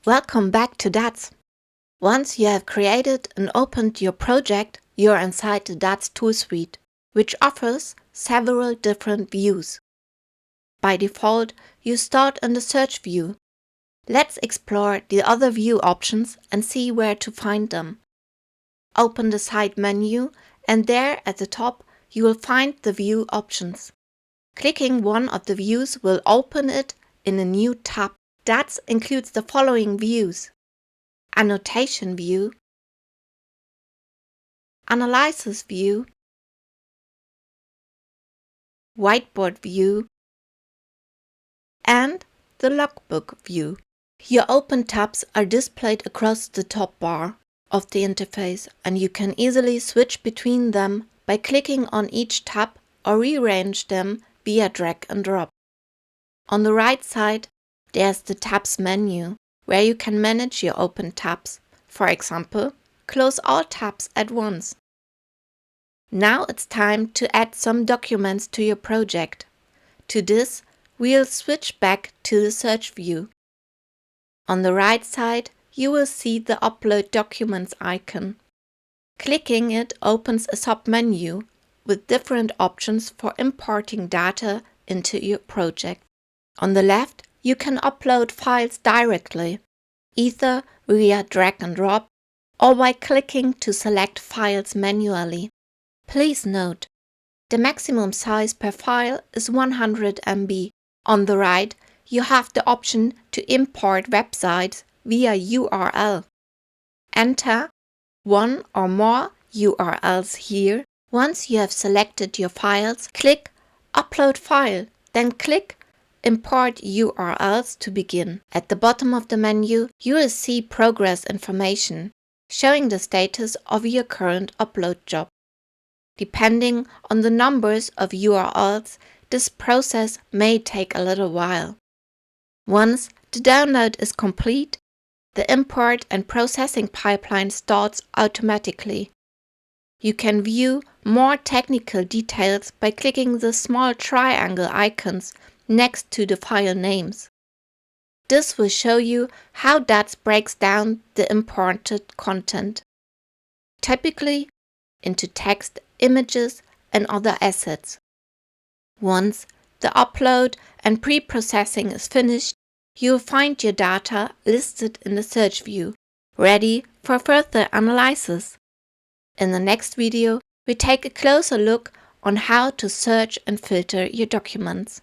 Welcome back to DATS. Once you have created and opened your project, you're inside the DATS tool suite, which offers several different views. By default, you start in the search view. Let's explore the other view options and see where to find them. Open the side menu, and there at the top you will find the view options. Clicking one of the views will open it in a new tab. DATS includes the following views: Annotation View, Analysis View, Whiteboard View, and the Logbook View. Your open tabs are displayed across the top bar of the interface, and you can easily switch between them by clicking on each tab or rearrange them via drag and drop. On the right side, there's the Tabs menu, where you can manage your open tabs. For example, close all tabs at once. Now it's time to add some documents to your project. To this, we'll switch back to the search view. On the right side, you will see the Upload Documents icon. Clicking it opens a sub-menu with different options for importing data into your project. On the left, you can upload files directly, either via drag and drop or by clicking to select files manually. Please note, the maximum size per file is 100 MB. On the right, you have the option to import websites via URL. Enter one or more URLs here. Once you have selected your files, click Upload File, then click Import URLs to begin. At the bottom of the menu, you will see progress information, showing the status of your current upload job. Depending on the numbers of URLs, this process may take a little while. Once the download is complete, the import and processing pipeline starts automatically. You can view more technical details by clicking the small triangle icons next to the file names. This will show you how DATS breaks down the imported content, typically into text, images, and other assets. Once the upload and pre-processing is finished, you will find your data listed in the search view, ready for further analysis. In the next video, we take a closer look on how to search and filter your documents.